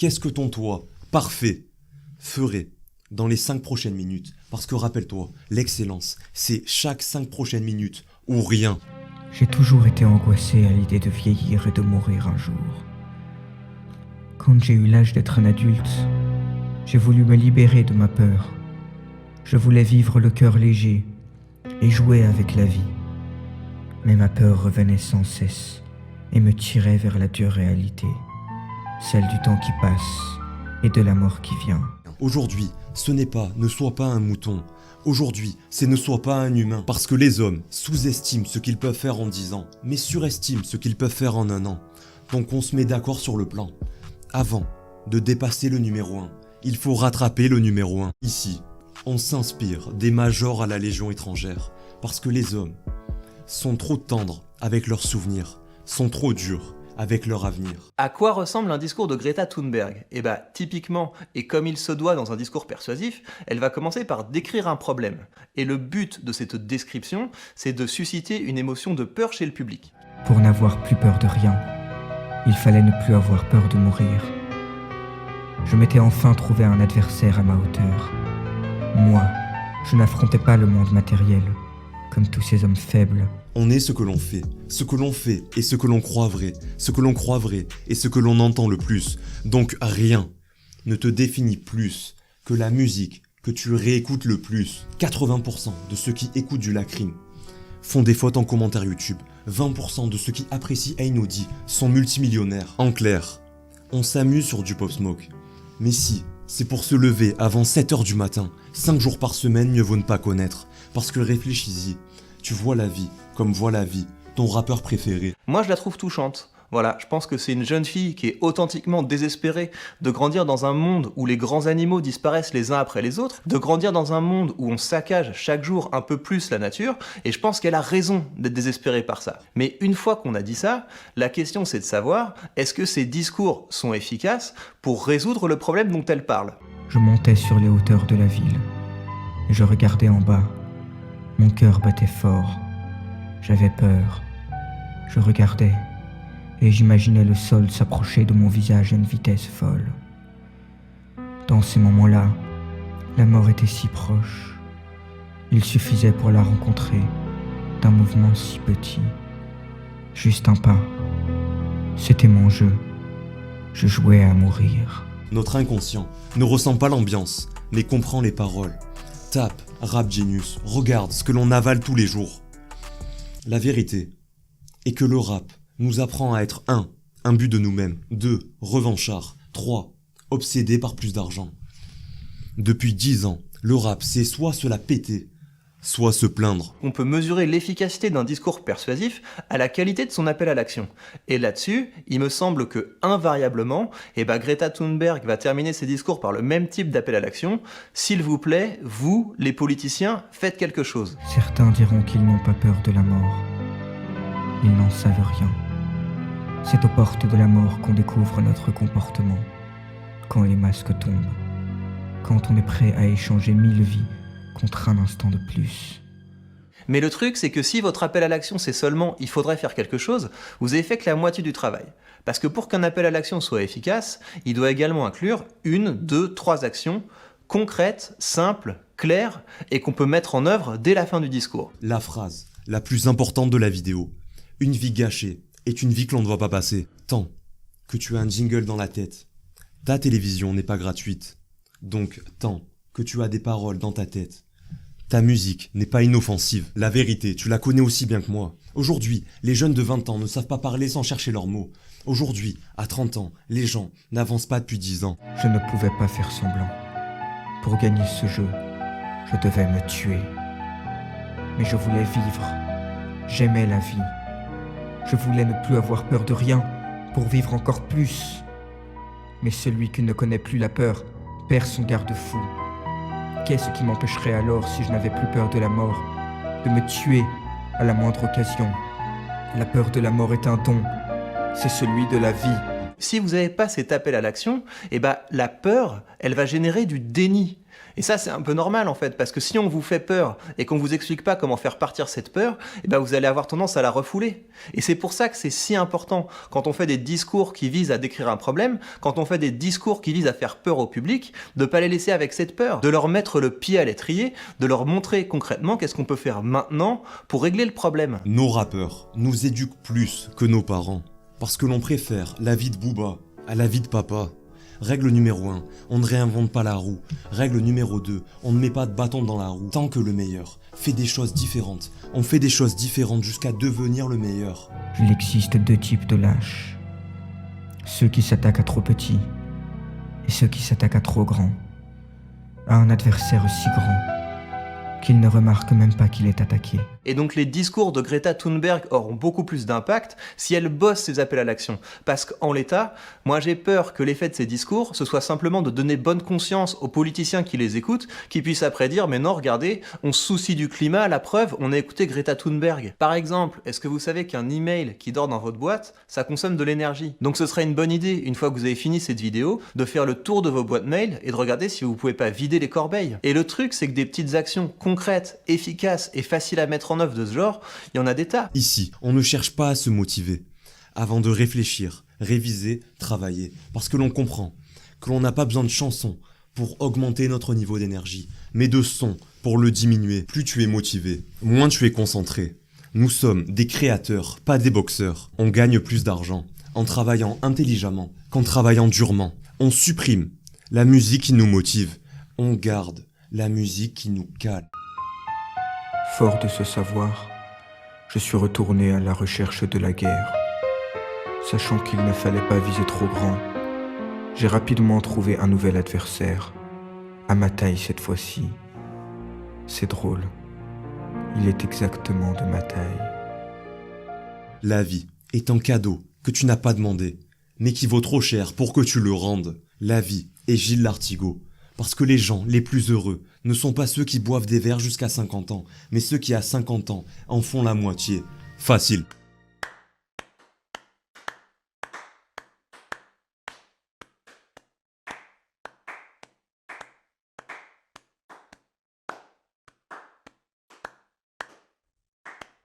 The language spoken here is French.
Qu'est-ce que ton toi, parfait, ferait dans les 5 prochaines minutes? Parce que rappelle-toi, l'excellence, c'est chaque 5 prochaines minutes ou rien. J'ai toujours été angoissé à l'idée de vieillir et de mourir un jour. Quand j'ai eu l'âge d'être un adulte, j'ai voulu me libérer de ma peur. Je voulais vivre le cœur léger et jouer avec la vie. Mais ma peur revenait sans cesse et me tirait vers la dure réalité, celle du temps qui passe et de la mort qui vient. Aujourd'hui, ce n'est pas ne sois pas un mouton. Aujourd'hui, c'est ne sois pas un humain. Parce que les hommes sous-estiment ce qu'ils peuvent faire en 10 ans, mais surestiment ce qu'ils peuvent faire en 1 an. Donc on se met d'accord sur le plan. Avant de dépasser le numéro 1, il faut rattraper le numéro 1. Ici, on s'inspire des majors à la Légion étrangère. Parce que les hommes sont trop tendres avec leurs souvenirs, sont trop durs avec leur avenir. À quoi ressemble un discours de Greta Thunberg? Eh bah, typiquement, et comme il se doit dans un discours persuasif, elle va commencer par décrire un problème. Et le but de cette description, c'est de susciter une émotion de peur chez le public. Pour n'avoir plus peur de rien, il fallait ne plus avoir peur de mourir. Je m'étais enfin trouvé un adversaire à ma hauteur. Moi, je n'affrontais pas le monde matériel, comme tous ces hommes faibles. On est ce que l'on fait et ce que l'on croit vrai, ce que l'on croit vrai et ce que l'on entend le plus. Donc rien ne te définit plus que la musique que tu réécoutes le plus. 80% de ceux qui écoutent du Lacrim font des fautes en commentaire YouTube. 20% de ceux qui apprécient Ainodi sont multimillionnaires. En clair, on s'amuse sur du Pop Smoke. Mais si c'est pour se lever avant 7h du matin, 5 jours par semaine, mieux vaut ne pas connaître. Parce que réfléchis-y, tu vois la vie comme voit la vie, ton rappeur préféré. Moi, je la trouve touchante. Voilà, je pense que c'est une jeune fille qui est authentiquement désespérée de grandir dans un monde où les grands animaux disparaissent les uns après les autres, de grandir dans un monde où on saccage chaque jour un peu plus la nature, et je pense qu'elle a raison d'être désespérée par ça. Mais une fois qu'on a dit ça, la question c'est de savoir, est-ce que ces discours sont efficaces pour résoudre le problème dont elle parle? Je montais sur les hauteurs de la ville, et je regardais en bas. Mon cœur battait fort. J'avais peur. Je regardais, et j'imaginais le sol s'approcher de mon visage à une vitesse folle. Dans ces moments-là, la mort était si proche. Il suffisait pour la rencontrer d'un mouvement si petit. Juste un pas. C'était mon jeu. Je jouais à mourir. Notre inconscient ne ressent pas l'ambiance, mais comprend les paroles. Tape Rap Genius, regarde ce que l'on avale tous les jours. La vérité est que le rap nous apprend à être 1. Imbu de nous-mêmes, 2. Revanchard, 3. Obsédé par plus d'argent. Depuis 10 ans, le rap c'est soit se la péter, soit se plaindre. On peut mesurer l'efficacité d'un discours persuasif à la qualité de son appel à l'action. Et là-dessus, il me semble que, invariablement, Greta Thunberg va terminer ses discours par le même type d'appel à l'action. S'il vous plaît, vous, les politiciens, faites quelque chose. Certains diront qu'ils n'ont pas peur de la mort. Ils n'en savent rien. C'est aux portes de la mort qu'on découvre notre comportement. Quand les masques tombent. Quand on est prêt à échanger 1000 vies contre un instant de plus. Mais le truc, c'est que si votre appel à l'action, c'est seulement « il faudrait faire quelque chose », vous avez fait que la moitié du travail. Parce que pour qu'un appel à l'action soit efficace, il doit également inclure 1, 2, 3 actions concrètes, simples, claires, et qu'on peut mettre en œuvre dès la fin du discours. La phrase la plus importante de la vidéo. Une vie gâchée est une vie que l'on ne doit pas passer. Tant que tu as un jingle dans la tête, ta télévision n'est pas gratuite. Donc tant que tu as des paroles dans ta tête, ta musique n'est pas inoffensive. La vérité, tu la connais aussi bien que moi. Aujourd'hui, les jeunes de 20 ans ne savent pas parler sans chercher leurs mots. Aujourd'hui, à 30 ans, les gens n'avancent pas depuis 10 ans. Je ne pouvais pas faire semblant. Pour gagner ce jeu, je devais me tuer. Mais je voulais vivre. J'aimais la vie. Je voulais ne plus avoir peur de rien pour vivre encore plus. Mais celui qui ne connaît plus la peur perd son garde-fou. Qu'est-ce qui m'empêcherait alors, si je n'avais plus peur de la mort, de me tuer à la moindre occasion? La peur de la mort est un don, c'est celui de la vie. Si vous n'avez pas cet appel à l'action, eh ben, la peur, elle va générer du déni. Et ça, c'est un peu normal en fait, parce que si on vous fait peur et qu'on vous explique pas comment faire partir cette peur, eh ben vous allez avoir tendance à la refouler. Et c'est pour ça que c'est si important, quand on fait des discours qui visent à décrire un problème, quand on fait des discours qui visent à faire peur au public, de pas les laisser avec cette peur, de leur mettre le pied à l'étrier, de leur montrer concrètement qu'est-ce qu'on peut faire maintenant pour régler le problème. Nos rappeurs nous éduquent plus que nos parents, parce que l'on préfère la vie de Booba à la vie de papa. Règle numéro 1, on ne réinvente pas la roue. Règle numéro 2, on ne met pas de bâton dans la roue. Tant que le meilleur fait des choses différentes, on fait des choses différentes jusqu'à devenir le meilleur. Il existe 2 types de lâches. Ceux qui s'attaquent à trop petit et ceux qui s'attaquent à trop grand. À un adversaire si grand qu'il ne remarque même pas qu'il est attaqué. Et donc les discours de Greta Thunberg auront beaucoup plus d'impact si elle bosse ses appels à l'action. Parce qu'en l'état, moi j'ai peur que l'effet de ces discours, ce soit simplement de donner bonne conscience aux politiciens qui les écoutent, qui puissent après dire « mais non, regardez, on se soucie du climat, la preuve, on a écouté Greta Thunberg ». Par exemple, est-ce que vous savez qu'un email qui dort dans votre boîte, ça consomme de l'énergie? Donc ce serait une bonne idée, une fois que vous avez fini cette vidéo, de faire le tour de vos boîtes mail et de regarder si vous pouvez pas vider les corbeilles. Et le truc, c'est que des petites actions concrètes, efficaces et faciles à mettre en œuvre de ce genre, il y en a des tas. Ici, on ne cherche pas à se motiver, avant de réfléchir, réviser, travailler, parce que l'on comprend que l'on n'a pas besoin de chansons pour augmenter notre niveau d'énergie, mais de sons pour le diminuer. Plus tu es motivé, moins tu es concentré. Nous sommes des créateurs, pas des boxeurs. On gagne plus d'argent en travaillant intelligemment qu'en travaillant durement. On supprime la musique qui nous motive, on garde la musique qui nous cale. Fort de ce savoir, je suis retourné à la recherche de la guerre. Sachant qu'il ne fallait pas viser trop grand, j'ai rapidement trouvé un nouvel adversaire, à ma taille cette fois-ci. C'est drôle, il est exactement de ma taille. La vie est un cadeau que tu n'as pas demandé, mais qui vaut trop cher pour que tu le rendes. La vie est Gilles Lartigot. Parce que les gens les plus heureux ne sont pas ceux qui boivent des verres jusqu'à 50 ans, mais ceux qui à 50 ans en font la moitié. Facile.